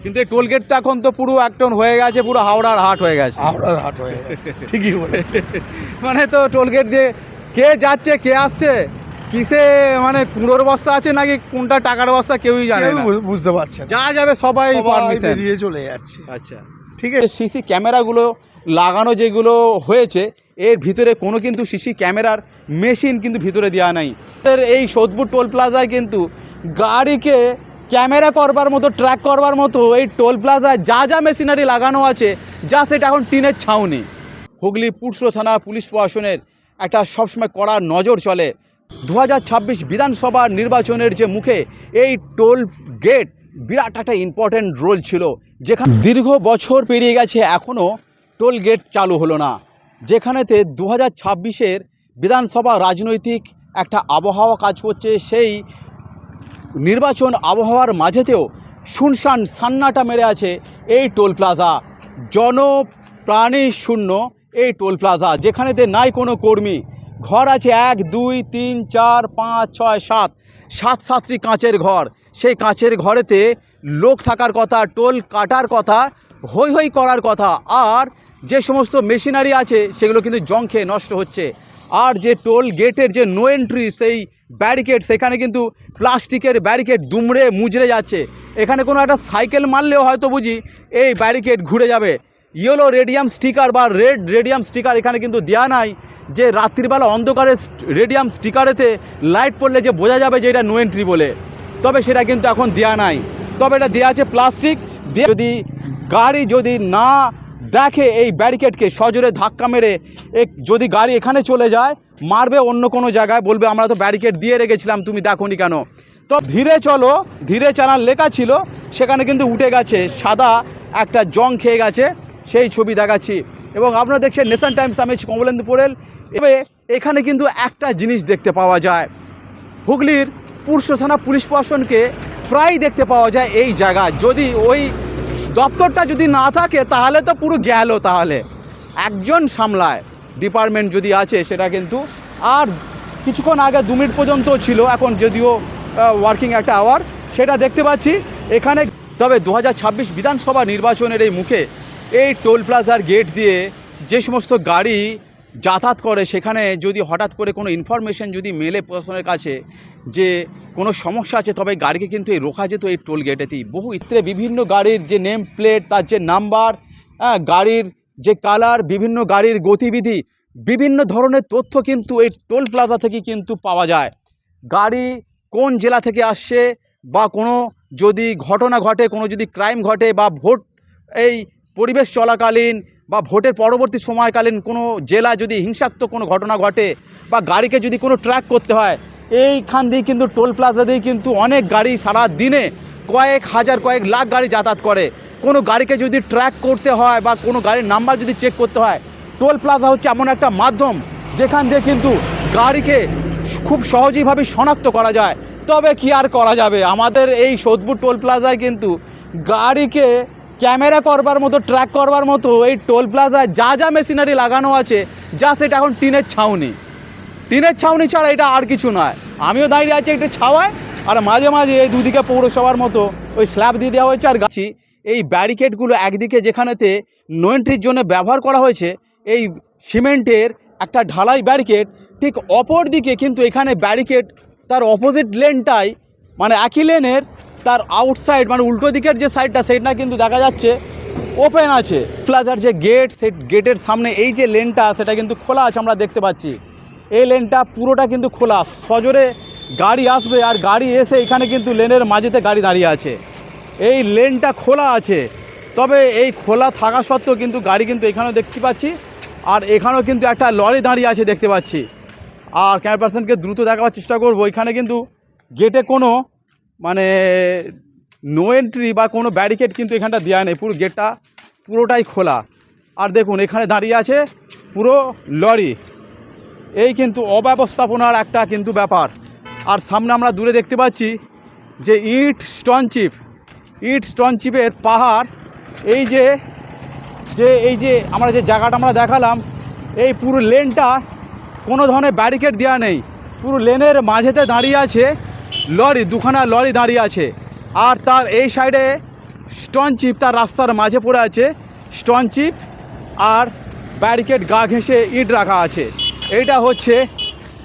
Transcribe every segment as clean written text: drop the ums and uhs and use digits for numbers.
কিন্তু এই টোলগেট তো এখন তো পুরো একটন হয়ে গেছে, পুরো হাওড়ার হাট হয়ে গেছে। হাওড়ার হাট হয়ে গেছে, ঠিকই বলে। মানে তো টোলগেট দিয়ে কে যাচ্ছে কে আসছে, কিসে মানে কুড়োর বস্তা আছে নাকি কোনটা টাকার বস্তা কেউই জানে না, বুঝতে পারছেন। যা যাবে সবাই পারমিশন বেরিয়ে চলে যাচ্ছে। আচ্ছা ঠিক আছে। সিসি ক্যামেরাগুলো লাগানো যেগুলো হয়েছে এর ভিতরে কোনো কিন্তু সিসি ক্যামেরার মেশিন কিন্তু ভিতরে দেওয়া নাই। এই সোদপুর টোল প্লাজায় কিন্তু গাড়িকে ক্যামেরা করবার মতো, ট্র্যাক করবার মতো এই টোল প্লাজায় যা যা মেশিনারি লাগানো আছে, যা সেটা এখন টিনের ছাউনি। হুগলি পুরসো থানা পুলিশ প্রশাসনের একটা সবসময় কড়া নজর চলে 2026 বিধানসভা নির্বাচনের যে মুখে এই টোল গেট বিরাট একটা ইম্পর্ট্যান্ট রোল ছিল, যেখানে দীর্ঘ বছর পেরিয়ে গেছে এখনও টোল গেট চালু হলো না, যেখানেতে 2026-এর বিধানসভা রাজনৈতিক একটা আবহাওয়া কাজ করছে। সেই নির্বাচন আবহাওয়ার মাঝেতেও শুনশান সান্নাটা মেরে আছে এই টোল প্লাজা, জনপ্রাণী শূন্য এই টোল প্লাজা, যেখানেতে নাই কোনো কর্মী। ঘর আছে 1 2 3 4 5 6 7 7টি কাঁচের ঘর। সেই কাঁচের ঘরেতে লোক থাকার কথা, টোল কাটার কথা, হই হই করার কথা, আর যে সমস্ত মেশিনারি আছে সেগুলো কিন্তু জং খেয়ে নষ্ট হচ্ছে। আর যে টোল গেটের যে নো এন্ট্রি সেই ব্যারিকেড, সেখানে কিন্তু প্লাস্টিকের ব্যারিকেড দুমড়ে মুচড়ে যাচ্ছে। এখানে কোনো একটা সাইকেল মারলেও হয়তো বুঝি এই ব্যারিকেড ঘুরে যাবে। ইয়েলো রেডিয়াম স্টিকার বা রেড রেডিয়াম স্টিকার এখানে কিন্তু দেওয়া নাই, যে রাত্রিবেলা অন্ধকারে রেডিয়াম স্টিকারেতে লাইট পড়লে যে বোঝা যাবে যে এটা নো এন্ট্রি বলে, তবে সেটা কিন্তু এখন দেওয়া নাই। তবে এটা দেওয়া আছে প্লাস্টিক দিয়ে। যদি গাড়ি যদি না দেখে এই ব্যারিকেডকে, সজোরে ধাক্কা মেরে যদি গাড়ি এখানে চলে যায়, মারবে অন্য কোনো জায়গায়, বলবে আমরা তো ব্যারিকেড দিয়ে রেখেছিলাম তুমি দেখোনি কেন। তো ধীরে চলো ধীরে চালান লেখা ছিল, সেখানে কিন্তু উঠে গেছে, সাদা একটা জং খেয়ে গেছে, সেই ছবি দেখাচ্ছি। এবং আপনারা দেখছেন নেশন টাইমস, আমি কমলেন্দু পোড়েল। এবার এখানে কিন্তু একটা জিনিস দেখতে পাওয়া যায়, হুগলির পুরসো থানা পুলিশ প্রশাসনকে প্রায় দেখতে পাওয়া যায় এই জায়গায়। যদি ওই দপ্তরটা যদি না থাকে তাহলে তো পুরো গেল, তাহলে একজন সামলায় ডিপার্টমেন্ট যদি আছে সেটা কিন্তু। আর কিছুক্ষণ আগে 2 মিনিট পর্যন্ত ছিল, এখন যদিও ওয়ার্কিং একটা আওয়ার, সেটা দেখতে পাচ্ছি এখানে। তবে 2026 বিধানসভা নির্বাচনের এই মুখে এই টোল প্লাজার গেট দিয়ে যে সমস্ত গাড়ি যাতায়াত করে, সেখানে যদি হঠাৎ করে কোনো ইনফরমেশন যদি মেলে প্রশাসনের কাছে যে কোনো সমস্যা আছে, তবে গাড়িকে কিন্তু এই রোকা যেত এই টোল গেটেতেই। বহু ইত্রে বিভিন্ন গাড়ির যে নেম প্লেট, তার যে নাম্বার, গাড়ির যে কালার, বিভিন্ন গাড়ির গতিবিধি, বিভিন্ন ধরনের তথ্য কিন্তু এই টোল প্লাজা থেকে কিন্তু পাওয়া যায়। গাড়ি কোন জেলা থেকে আসছে, বা কোনো যদি ঘটনা ঘটে, কোনো যদি ক্রাইম ঘটে, বা ভোট এই পরিবেশ চলাকালীন বা ভোটের পরবর্তী সময়কালীন কোনো জেলা যদি হিংসাত্মক কোনো ঘটনা ঘটে, বা গাড়িকে যদি কোনো ট্র্যাক করতে হয়, এইখান দিয়ে কিন্তু টোল প্লাজা দিয়ে কিন্তু অনেক গাড়ি সারা দিনে কয়েক হাজার কয়েক লাখ গাড়ি যাতায়াত করে। কোনো গাড়িকে যদি ট্র্যাক করতে হয় বা কোনো গাড়ির নাম্বার যদি চেক করতে হয়, টোল প্লাজা হচ্ছে এমন একটা মাধ্যম যেখান দিয়ে কিন্তু গাড়িকে খুব সহজেইভাবে শনাক্ত করা যায়। তবে কি আর করা যাবে, আমাদের এই সোদপুর টোল প্লাজায় কিন্তু গাড়িকে ক্যামেরা করবার মতো, ট্র্যাক করবার মতো এই টোল প্লাজায় যা যা মেশিনারি লাগানো আছে, যা সেটা এখন টিনের ছাউনি। টিনের ছাউনি ছাড়া এটা আর কিছু নয়। আমিও দাঁড়িয়ে আছি একটা ছাওয়ায়, আর মাঝে মাঝে এই দুদিকে পৌরসভার মতো ওই স্ল্যাব দিয়ে দেওয়া হয়েছে। আর গাছি এই ব্যারিকেডগুলো একদিকে যেখানেতে নো এন্ট্রির জন্য ব্যবহার করা হয়েছে এই সিমেন্টের একটা ঢালাই ব্যারিকেড, ঠিক অপর দিকে কিন্তু এখানে ব্যারিকেড তার অপোজিট লেনটাই, মানে একই লেনের তার আউটসাইড, মানে উল্টো দিকের যে সাইডটা, সেটা কিন্তু দেখা যাচ্ছে ওপেন আছে। প্লাজার যে গেট, সেই গেটের সামনে এই যে লেনটা, সেটা কিন্তু খোলা আছে, আমরা দেখতে পাচ্ছি। এই লেনটা পুরোটা কিন্তু খোলা, সজোরে গাড়ি আসবে, আর গাড়ি এসে এখানে কিন্তু লেনের মাঝেতে গাড়ি দাঁড়িয়ে আছে। এই লেনটা খোলা আছে, তবে এই খোলা থাকা সত্ত্বেও কিন্তু গাড়ি কিন্তু এখানেও দেখতে পাচ্ছি, আর এখানেও কিন্তু একটা লরি দাঁড়িয়ে আছে দেখতে পাচ্ছি। আর ক্যামেরা পার্সনকে দ্রুত দেখাবার চেষ্টা করব, এখানে কিন্তু গেটে কোনো মানে নো এন্ট্রি বা কোনো ব্যারিকেড কিন্তু এখানটা দেওয়া নেই, পুরো গেটটা পুরোটাই খোলা। আর দেখুন এখানে দাঁড়িয়ে আছে পুরো লরি, এই কিন্তু অব্যবস্থাপনার একটা কিন্তু ব্যাপার। আর সামনে আমরা দূরে দেখতে পাচ্ছি যে ইট স্টোন চিপের পাহাড়। এই যে আমরা যে জায়গাটা আমরা দেখালাম, এই পুরো লেনটা কোনো ধরনের ব্যারিকেড দেওয়া নেই, পুরো লেনের মাঝেতে দাঁড়িয়ে আছে লরি, দুখানা লরি দাঁড়িয়ে আছে। আর তার এই সাইডে স্টোন চিপ তার রাস্তার মাঝে পড়ে আছে, স্টোন চিপ আর ব্যারিকেড গা ঘেঁষে ইট রাখা আছে। এইটা হচ্ছে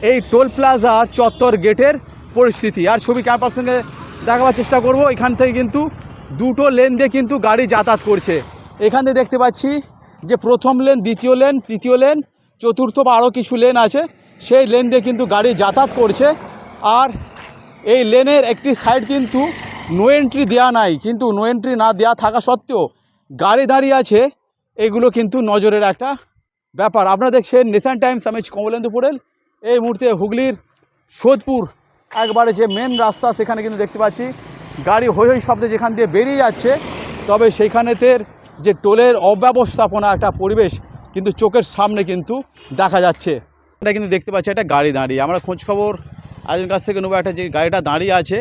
এই টোল প্লাজার চত্বর গেটের পরিস্থিতি। আর ছবি ক্যামেরার সঙ্গে দেখাবার চেষ্টা করব। এখান থেকে কিন্তু দুটো লেন দিয়ে কিন্তু গাড়ি যাতায়াত করছে। এখান থেকে দেখতে পাচ্ছি যে প্রথম লেন, দ্বিতীয় লেন, তৃতীয় লেন, চতুর্থ বা আরও কিছু লেন আছে, সেই লেন দিয়ে কিন্তু গাড়ি যাতায়াত করছে। আর এই লেনের একটি সাইড কিন্তু নো এন্ট্রি দেওয়া নাই, কিন্তু নো এন্ট্রি না দেওয়া থাকা সত্ত্বেও গাড়ি দাঁড়িয়ে আছে, এগুলো কিন্তু নজরের একটা ব্যাপার। আপনারা দেখছেন নেশন টাইমস, আমি কমলেন্দু পোড়েল। এই মুহূর্তে হুগলির সোদপুর একবারে যে মেন রাস্তা, সেখানে কিন্তু দেখতে পাচ্ছি গাড়ি হৈ হৈ শব্দে যেখান দিয়ে বেরিয়ে যাচ্ছে, তবে সেইখানেতে যে টোলের অব্যবস্থাপনা একটা পরিবেশ কিন্তু চোখের সামনে কিন্তু দেখা যাচ্ছে। এটা কিন্তু দেখতে পাচ্ছি একটা গাড়ি দাঁড়িয়ে। আমরা খোঁজখবর আরেকজনের কাছ থেকে নেবো, একটা যে গাড়িটা দাঁড়িয়ে আছে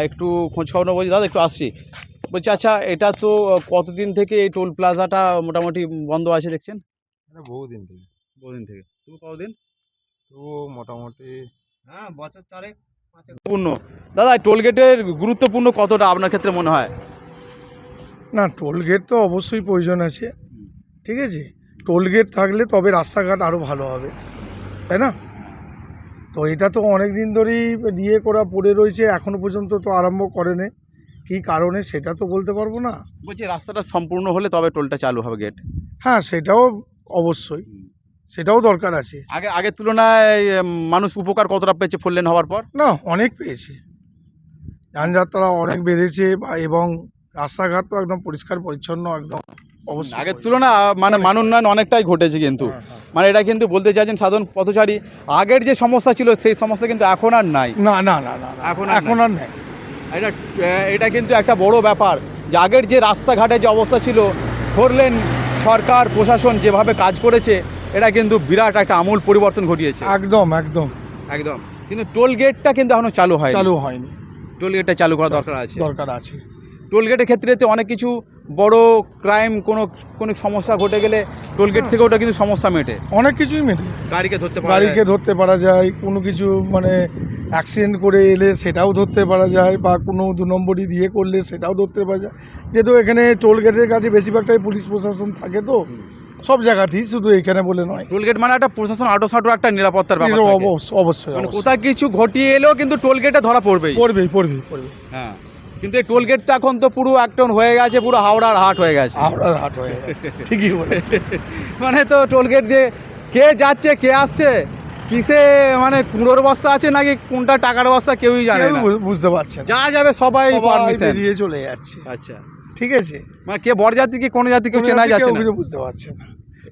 একটু খোঁজখবর নেবো। বলছি দাদা একটু আসছি, বলছি আচ্ছা এটা তো কতদিন থেকে এই টোল প্লাজাটা মোটামুটি বন্ধ আছে দেখছেন? বহুদিন থেকে। বহুদিন থেকে। তুমি কতদিন? তো মোটামুটি বছর 4 পূর্ণ। দাদা টোল গেটের গুরুত্বপূর্ণ কতটা আপনার ক্ষেত্রে মনে হয়? না, টোল গেট তো অবশ্যই প্রয়োজন আছে, ঠিক আছে। টোল গেট থাকলে তবে রাস্তাঘাট আরও ভালো হবে, তাই না? তো এটা তো অনেক দিন ধরেই দিয়ে করা পড়ে রয়েছে, এখনও পর্যন্ত তো আরম্ভ করেনি। কী কারণে সেটা তো বলতে পারবো না। বলছি রাস্তাটা সম্পূর্ণ হলে তবে টোলটা চালু হবে, গেট। হ্যাঁ, সেটাও অবশ্যই, সেটাও দরকার আছে। আগের তুলনায় মানুষ উপকার কতটা পেয়েছে 4 লেন হওয়ার পর? না, অনেক পেয়েছে, যানযাত্রা অনেক বেড়েছে এবং রাস্তাঘাট তো একদম পরিষ্কার পরিচ্ছন্ন, একদম অবশ্যই। আগের তুলনা মানে মান উন্নয়ন অনেকটাই ঘটেছে কিন্তু। মানে এটা কিন্তু বলতে চাইছেন সাধারণ পথচারী আগের যে সমস্যা ছিল সেই সমস্যা কিন্তু এখন আর নাই। না না না না, এখন এখন আর নেই। এটা কিন্তু একটা বড় ব্যাপার যে আগের যে রাস্তাঘাটের যে অবস্থা ছিল, 4 লেন সরকার প্রশাসন যেভাবে কাজ করেছে, এটা কিন্তু বিরাট একটা আমূল পরিবর্তন ঘটিয়েছে। একদম একদম একদম। কিন্তু টোল গেটটা কিন্তু এখনো চালু হয়নি। টোল গেটটা চালু করা দরকার আছে। টোল গেটের ক্ষেত্রে তো অনেক কিছু বড় ক্রাইম, কোনো সমস্যা ঘটে গেলে টোল গেট থেকে ওটা কিন্তু সমস্যা মেটে, অনেক কিছুই মেটে। গাড়িকে ধরতে পারা যায়, কোনো কিছু মানে অ্যাক্সিডেন্ট করে এলে সেটাও ধরতে পারা যায়, বা কোনো 2 নম্বরই দিয়ে করলে সেটাও ধরতে পারা যায়। যেহেতু এখানে টোল গেটের কাছে বেশিরভাগটাই পুলিশ প্রশাসন থাকে, তো সব জায়গাতেই, শুধু এখানে বলে নয়। টোল গেট মানে একটা প্রশাসন আটোসাটো একটা নিরাপত্তার ব্যাপার থাকে। অবশ্যই মানে কোথাও কিছু ঘটিয়ে এলেও কিন্তু টোল গেটে ধরা পড়বেই। হ্যাঁ, কিন্তু এই টোল গেট তো এখন তো পুরো একটন হয়ে গেছে, পুরো হাওড়ার হাট হয়ে গেছে। ঠিকই বলে। মানে তো টোল গেট দিয়ে কে যাচ্ছে কে আসছে, কিসে মানে কুড়োর বস্তা আছে নাকি কোনটা টাকার বস্তা কেউই জানে না, বুঝতে পারছেন। যা যাবে সবাই পারমিশন দিয়ে চলে যাচ্ছে। আচ্ছা, ঠিক আছে। মানে কে বরযাত্রী কি কোন যাত্রী কেউ চেনা যাচ্ছে না, বুঝতে পারছেন না।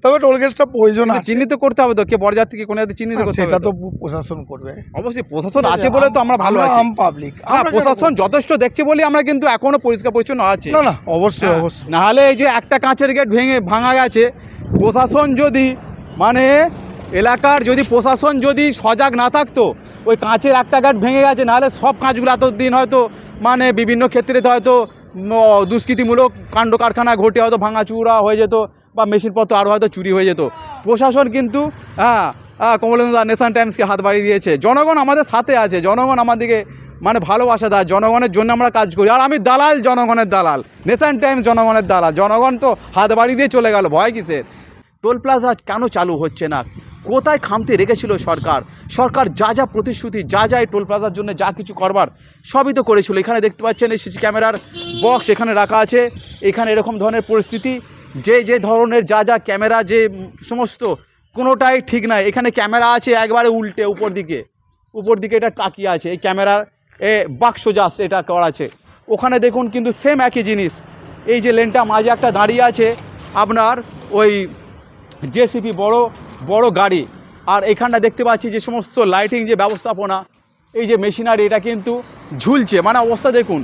তবে টোল গেটটা প্রয়োজন আছে, চিহ্নিত করতে হবে তো, কে বরযাত্রী কি কোন যাত্রী চিহ্নিত করতে হবে। সেটা তো প্রশাসন করবে। অবশ্যই প্রশাসন আছে বলে তো আমরা ভালো আছি। আম পাবলিক, প্রশাসন যথেষ্ট দেখছে বলে আমরা কিন্তু এখনো পরিষ্কার পরিচ্ছন্ন আছে। না অবশ্যই অবশ্যই। নাহলে এই যে একটা কাঁচের গেট ভাঙা গেছে, প্রশাসন যদি মানে এলাকার যদি প্রশাসন যদি সজাগ না থাকতো, ওই কাঁচের একটা গেট ভেঙে গেছে, নাহলে সব কাঁচগুলো এতদিন হয়তো মানে বিভিন্ন ক্ষেত্রে হয়তো দুষ্কৃতিমূলক কাণ্ড কারখানা ঘটে হয়তো ভাঙাচুরা হয়ে যেত, বা মেশিনপত্র আরও হয়তো চুরি হয়ে যেত। প্রশাসন কিন্তু কমলেন্দু দা নেশন টাইমসকে হাত বাড়িয়ে দিয়েছে। জনগণ আমাদের সাথে আছে, জনগণ আমাদেরকে মানে ভালোবাসা দেয়, জনগণের জন্য আমরা কাজ করি। আর আমি দালাল, জনগণের দালাল, নেশন টাইমস জনগণের দালাল। জনগণ তো হাত বাড়িয়ে দিয়ে চলে গেল, ভয় কিসের? টোল প্লাজা কেন চালু হচ্ছে না? কোথায় খামতি রেখেছিল সরকার? যা প্রতিশ্রুতি, যা এই টোল প্লাজার জন্য যা কিছু করবার সবই তো করেছিল। এখানে দেখতে পাচ্ছেন এই সিসি ক্যামেরার বক্স এখানে রাখা আছে। এখানে এরকম ধরনের পরিস্থিতি, যে ধরনের যা ক্যামেরা, যে সমস্ত কোনোটাই ঠিক নাই। এখানে ক্যামেরা আছে একবারে উল্টে উপর দিকে এটা তাকিয়ে আছে। এই ক্যামেরার বাক্স জাস্ট এটা করা আছে। ওখানে দেখুন কিন্তু সেম একই জিনিস। এই যে লেনটা মাঝে একটা দাঁড়িয়ে আছে আপনার ওই জেসিবি বড় গাড়ি, আর এখানটা দেখতে পাচ্ছি যে সমস্ত লাইটিং যে ব্যবস্থাপনা, এই যে মেশিনারি, এটা কিন্তু ঝুলছে। মানে অবস্থা দেখুন,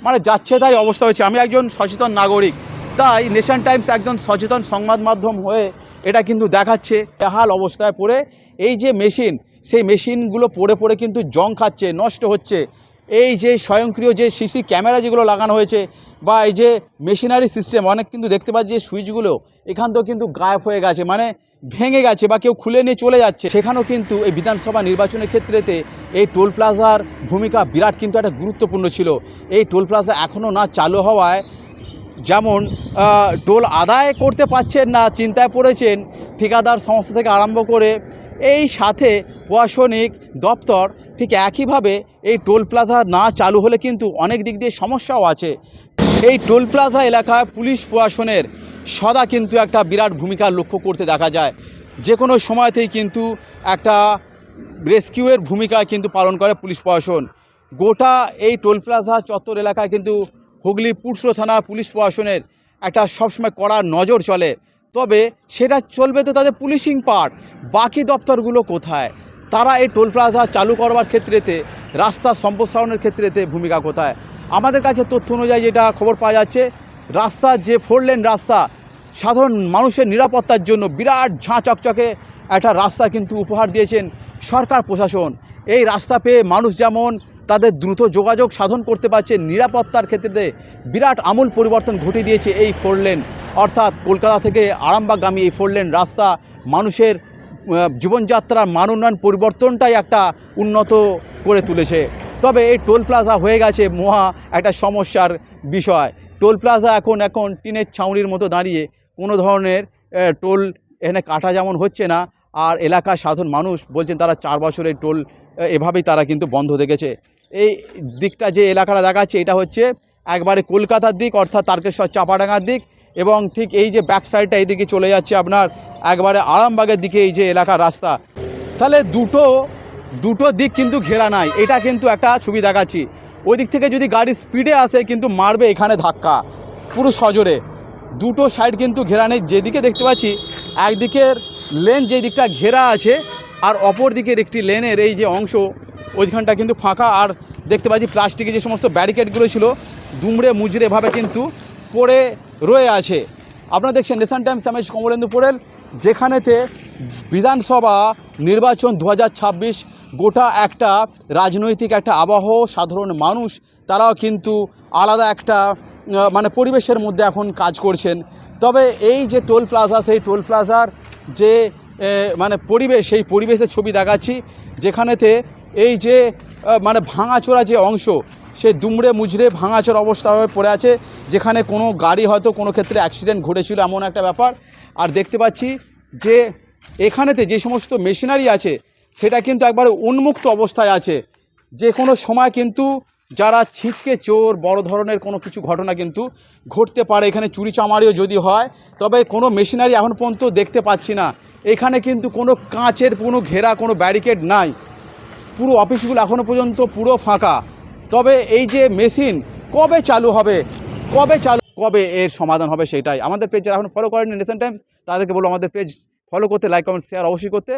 মানে যাচ্ছে তাই অবস্থা হচ্ছে। আমি একজন সচেতন নাগরিক, তাই নেশন টাইমস একজন সচেতন সংবাদ মাধ্যম হয়ে এটা কিন্তু দেখাচ্ছে বেহাল অবস্থায় পড়ে এই যে মেশিন, সেই মেশিনগুলো পড়ে কিন্তু জং খাচ্ছে, নষ্ট হচ্ছে। এই যে স্বয়ংক্রিয় যে সিসি ক্যামেরা যেগুলো লাগানো হয়েছে, বা এই যে মেশিনারি সিস্টেম, অনেক কিন্তু দেখতে পাচ্ছি যে সুইচগুলো এখান থেকেও কিন্তু গায়েব হয়ে গেছে। মানে ভেঙে গেছে বা কেউ খুলে নিয়ে চলে যাচ্ছে, সেখানেও কিন্তু এই বিধানসভা নির্বাচনের ক্ষেত্রেতে এই টোল প্লাজার ভূমিকা বিরাট কিন্তু একটা গুরুত্বপূর্ণ ছিল। এই টোল প্লাজা এখনও না চালু হওয়ায় যেমন টোল আদায় করতে পারছেন না, চিন্তায় পড়েছেন ঠিকাদার সংস্থা থেকে আরম্ভ করে, এই সাথে প্রশাসনিক দপ্তর ঠিক একইভাবে এই টোল প্লাজা না চালু হলে কিন্তু অনেক দিক দিয়ে সমস্যাও আছে। এই টোল প্লাজা এলাকায় পুলিশ প্রশাসনের সদা কিন্তু একটা বিরাট ভূমিকা লক্ষ্য করতে দেখা যায়। যে কোনো সময়তেই কিন্তু একটা রেস্কিউয়ের ভূমিকা কিন্তু পালন করে পুলিশ প্রশাসন। গোটা এই টোল প্লাজা চত্বর এলাকায় কিন্তু হুগলি পুরসুর থানা পুলিশ প্রশাসনের একটা সবসময় কড়া নজর চলে। তবে সেটা চলবে তো তাদের পুলিশিং পার্ট, বাকি দপ্তরগুলো কোথায়? তারা এই টোল প্লাজা চালু করবার ক্ষেত্রেতে, রাস্তা সম্প্রসারণের ক্ষেত্রেতে ভূমিকা কোথায়? আমাদের কাছে তথ্য অনুযায়ী যেটা খবর পাওয়া যাচ্ছে, রাস্তার যে 4 লেন রাস্তা সাধারণ মানুষের নিরাপত্তার জন্য বিরাট ঝাঁ চকচকে একটা রাস্তা কিন্তু উপহার দিয়েছেন সরকার প্রশাসন। এই রাস্তা পেয়ে মানুষ যেমন তাদের দ্রুত যোগাযোগ সাধন করতে পারছে, নিরাপত্তার ক্ষেত্রে বিরাট আমূল পরিবর্তন ঘটিয়ে দিয়েছে এই 4 লেন, অর্থাৎ কলকাতা থেকে আরামবাগগামী এই 4 লেন রাস্তা মানুষের জীবনযাত্রার মান উন্নয়ন পরিবর্তনটাই একটা উন্নত করে তুলেছে। তবে এই টোল প্লাজা হয়ে গেছে মহা একটা সমস্যার বিষয়। টোল প্লাজা এখন টিনের ছাউনির মতো দাঁড়িয়ে, কোনো ধরনের টোল এখানে কাটা যেমন হচ্ছে না, আর এলাকার সাধারণ মানুষ বলছেন তারা 4 বছরের টোল এভাবেই তারা কিন্তু বন্ধ দেখেছে। এই দিকটা যে এলাকাটা দেখাচ্ছে, এটা হচ্ছে একবারে কলকাতার দিক, অর্থাৎ তারকেশ্বর চাপাডাঙ্গার দিক, এবং ঠিক এই যে ব্যাক সাইডটা এইদিকে চলে যাচ্ছে আপনার একবারে আরামবাগের দিকে এই যে এলাকার রাস্তা। তাহলে দুটো দিক কিন্তু ঘেরা নাই, এটা কিন্তু একটা ছবি দেখাচ্ছি। ওই দিক থেকে যদি গাড়ি স্পিডে আসে কিন্তু মারবে এখানে ধাক্কা পুরো সজোরে। দুটো সাইড কিন্তু ঘেরা নেই, যেদিকে দেখতে পাচ্ছি একদিকের লেন যে দিকটা ঘেরা আছে, আর অপর দিকের একটি লেনের এই যে অংশ ওইখানটা কিন্তু ফাঁকা। আর দেখতে পাচ্ছি প্লাস্টিকের যে সমস্ত ব্যারিকেডগুলো ছিল দুমড়ে মুচড়েভাবে কিন্তু পড়ে রয়ে আছে। আপনারা দেখছেন নেশন টাইমস, আমি কমলেন্দু পোড়েল, যেখানেতে বিধানসভা নির্বাচন 2026 গোটা একটা রাজনৈতিক একটা আবহ, সাধারণ মানুষ তারাও কিন্তু আলাদা একটা মানে পরিবেশের মধ্যে এখন কাজ করছেন। তবে এই যে টোল প্লাজা, সেই টোল প্লাজার যে মানে পরিবেশ, সেই পরিবেশের ছবি দেখাচ্ছি, যেখানেতে এই যে মানে ভাঙাচোরা যে অংশ, সেই দুমড়ে মুচড়ে ভাঙাচোরা অবস্থাভাবে পড়ে আছে, যেখানে কোনো গাড়ি হয়তো কোনো ক্ষেত্রে অ্যাক্সিডেন্ট ঘটেছিল এমন একটা ব্যাপার। আর দেখতে পাচ্ছি যে এখানেতে যে সমস্ত মেশিনারি আছে সেটা কিন্তু একবারে উন্মুক্ত অবস্থায় আছে। যে কোনো সময় কিন্তু যারা ছিচকে চোর, বড় ধরনের কোনো কিছু ঘটনা কিন্তু ঘটতে পারে। এখানে চুরি চামারিও যদি হয়, তবে কোনো মেশিনারি এখন পর্যন্ত দেখতে পাচ্ছি না। এখানে কিন্তু কোনো কাঁচের কোনো ঘেরা, কোনো ব্যারিকেড নাই, পুরো অফিসগুলো এখনও পর্যন্ত পুরো ফাঁকা। তবে এই যে মেশিন কবে চালু হবে, কবে এর সমাধান হবে, সেটাই। আমাদের পেজ যারা এখন ফলো করেন নেশন টাইমস, তাদেরকে বলবো আমাদের পেজ ফলো করতে, লাইক কমেন্ট শেয়ার অবশ্যই করতে।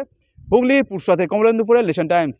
হুগলি পুরসুর থেকে কমলেন্দু পোড়েল, নেশন টাইমস।